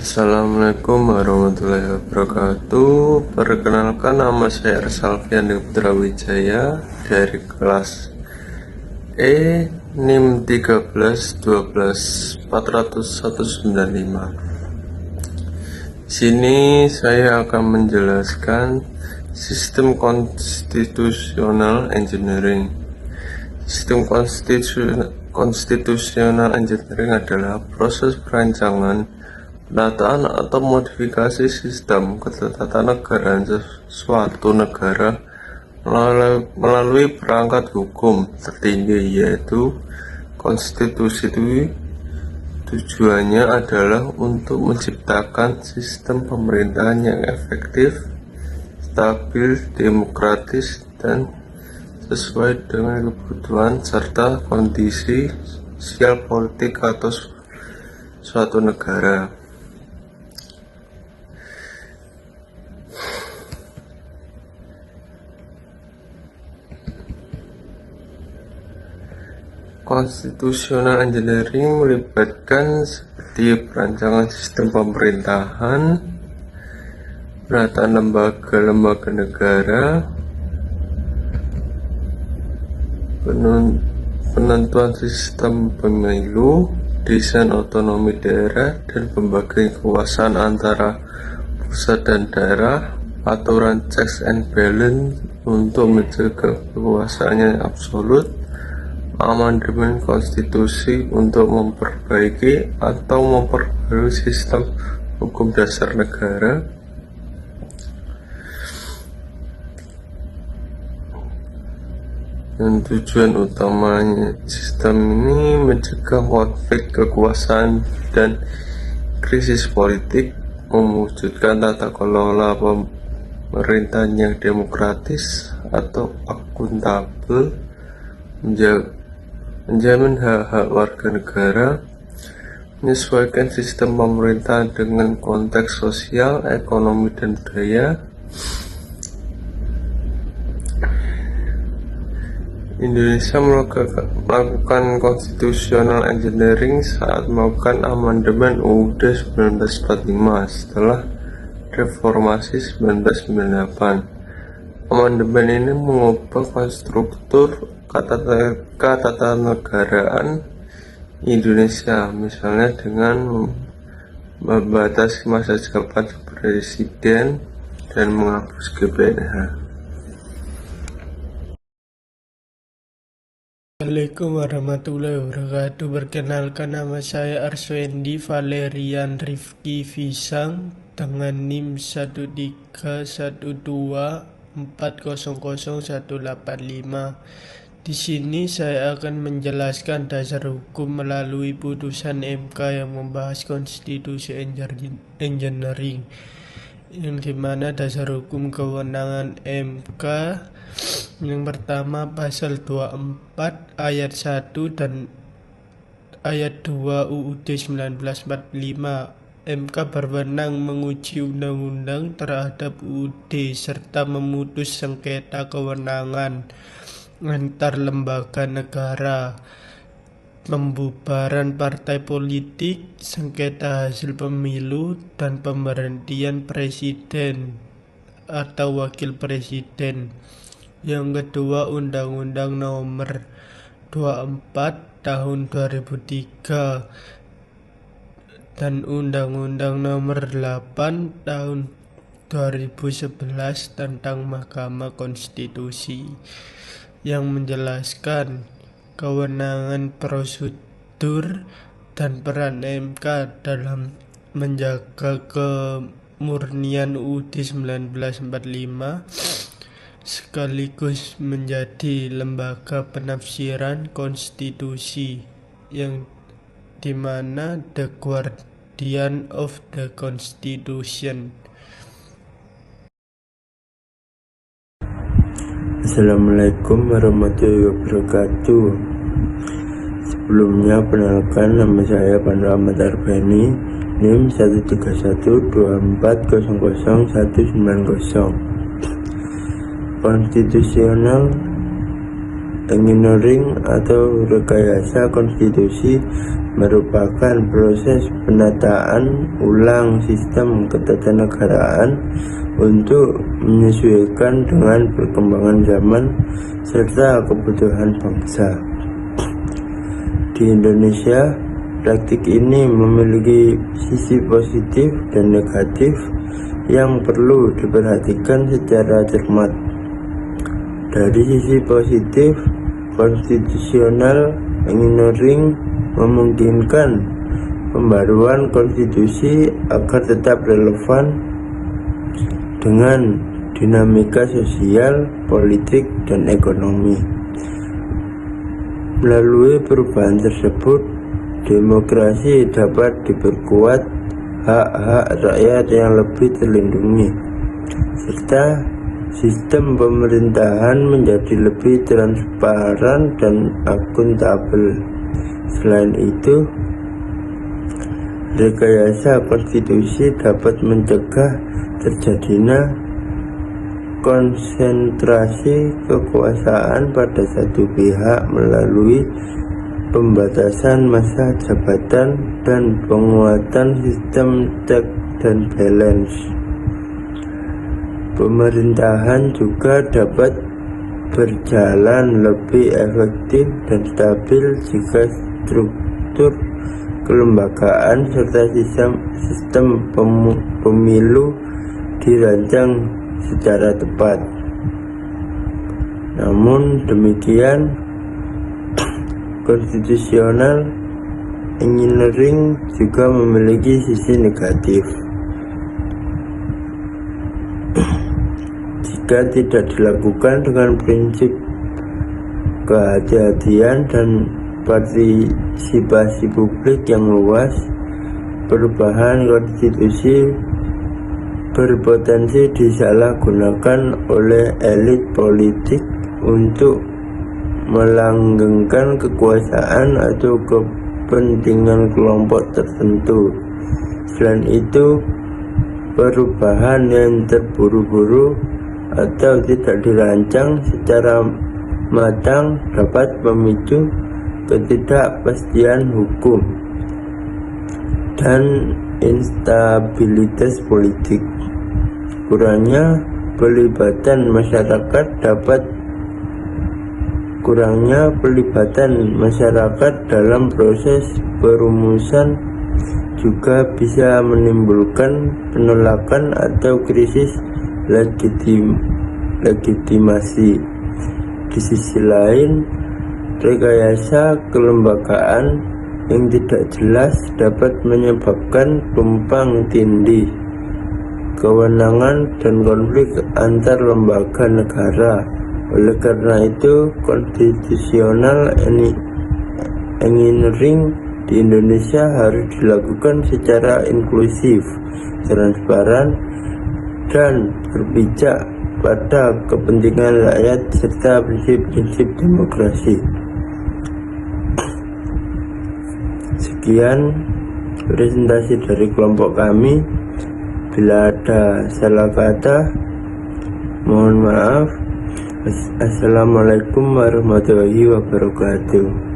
Assalamualaikum warahmatullahi wabarakatuh. Perkenalkan, nama saya Arsalfian Putra Wijaya dari kelas E NIM 13 12 40195. Sini saya akan menjelaskan sistem konstitusional engineering. Sistem konstitusional engineering adalah proses perancangan, penataan atau modifikasi sistem ketatanegaraan suatu negara melalui perangkat hukum tertinggi, yaitu konstitusi. Tujuannya adalah untuk menciptakan sistem pemerintahan yang efektif, stabil, demokratis, dan sesuai dengan kebutuhan serta kondisi sosial politik atau suatu negara. Konstitusional engineering melibatkan seperti perancangan sistem pemerintahan, penataan lembaga-lembaga negara, penentuan sistem pemilu, desain otonomi daerah, dan pembagian kekuasaan antara pusat dan daerah, aturan checks and balance untuk menjaga kekuasaannya absolut, amandemen konstitusi untuk memperbaiki atau memperbarui sistem hukum dasar negara, dan tujuan utamanya sistem ini mencegah konflik kekuasaan dan krisis politik, mewujudkan tata kelola pemerintahan yang demokratis atau akuntabel, menjamin hak-hak warga negara, menyesuaikan sistem pemerintahan dengan konteks sosial, ekonomi, dan budaya. Indonesia melakukan konstitusional engineering saat melakukan amandemen UUD 1945 setelah reformasi 1998. Amandemen ini mengubah konstruktur ketatanegaraan Indonesia, misalnya dengan membatasi masa jabatan presiden dan menghapus GBNH. Assalamualaikum warahmatullahi wabarakatuh. Perkenalkan, nama saya Arswendi Valerian Rifki Visang dengan NIM 13124000185. Di sini saya akan menjelaskan dasar hukum melalui putusan MK yang membahas konstitusi engineering, yang dimana dasar hukum kewenangan MK yang pertama pasal 24 ayat 1 dan ayat 2 UUD 1945. MK berwenang menguji undang-undang terhadap UUD serta memutus sengketa kewenangan antar lembaga negara, pembubaran partai politik, sengketa hasil pemilu, dan pemberhentian presiden atau wakil presiden. Yang kedua, Undang-Undang Nomor 24 Tahun 2003 dan Undang-Undang Nomor 8 Tahun 2011 tentang Mahkamah Konstitusi, yang menjelaskan kewenangan, prosedur, dan peran MK dalam menjaga kemurnian UUD 1945 sekaligus menjadi lembaga penafsiran konstitusi, yang dimana the guardian of the constitution. Assalamualaikum warahmatullahi wabarakatuh. Sebelumnya, perkenalkan, nama saya Pandu Ahmad Arbani, NIM 13124000190. Konstitusional engineering atau rekayasa konstitusi merupakan proses penataan ulang sistem ketatanegaraan untuk menyesuaikan dengan perkembangan zaman serta kebutuhan bangsa. Di Indonesia, praktik ini memiliki sisi positif dan negatif yang perlu diperhatikan secara cermat. Dari sisi positif, konstitusional engineering memungkinkan pembaruan konstitusi agar tetap relevan dengan dinamika sosial, politik, dan ekonomi. Melalui perubahan tersebut, demokrasi dapat diperkuat, hak-hak rakyat yang lebih terlindungi, serta sistem pemerintahan menjadi lebih transparan dan akuntabel. Selain itu, rekayasa konstitusi dapat mencegah terjadinya konsentrasi kekuasaan pada satu pihak melalui pembatasan masa jabatan dan penguatan sistem check dan balance. Pemerintahan juga dapat berjalan lebih efektif dan stabil jika struktur kelembagaan serta sistem pemilu dirancang secara tepat. Namun demikian, konstitusional engineering juga memiliki sisi negatif. Jika tidak dilakukan dengan prinsip kehati-hatian dan partisipasi publik yang luas, perubahan konstitusi berpotensi disalahgunakan oleh elit politik untuk melanggengkan kekuasaan atau kepentingan kelompok tertentu. Selain itu, perubahan yang terburu-buru atau tidak dirancang secara matang dapat memicu ketidakpastian hukum dan instabilitas politik. Kurangnya pelibatan masyarakat dalam proses perumusan juga bisa menimbulkan penolakan atau krisis legitimasi. Di sisi lain, rekayasa kelembagaan yang tidak jelas dapat menyebabkan tumpang tindih kewenangan dan konflik antar lembaga negara. Oleh karena itu, konstitusional engineering di Indonesia harus dilakukan secara inklusif, transparan, dan berpijak pada kepentingan rakyat serta prinsip-prinsip demokrasi. Sekian presentasi dari kelompok kami. Bila ada salah kata, mohon maaf. Assalamualaikum warahmatullahi wabarakatuh.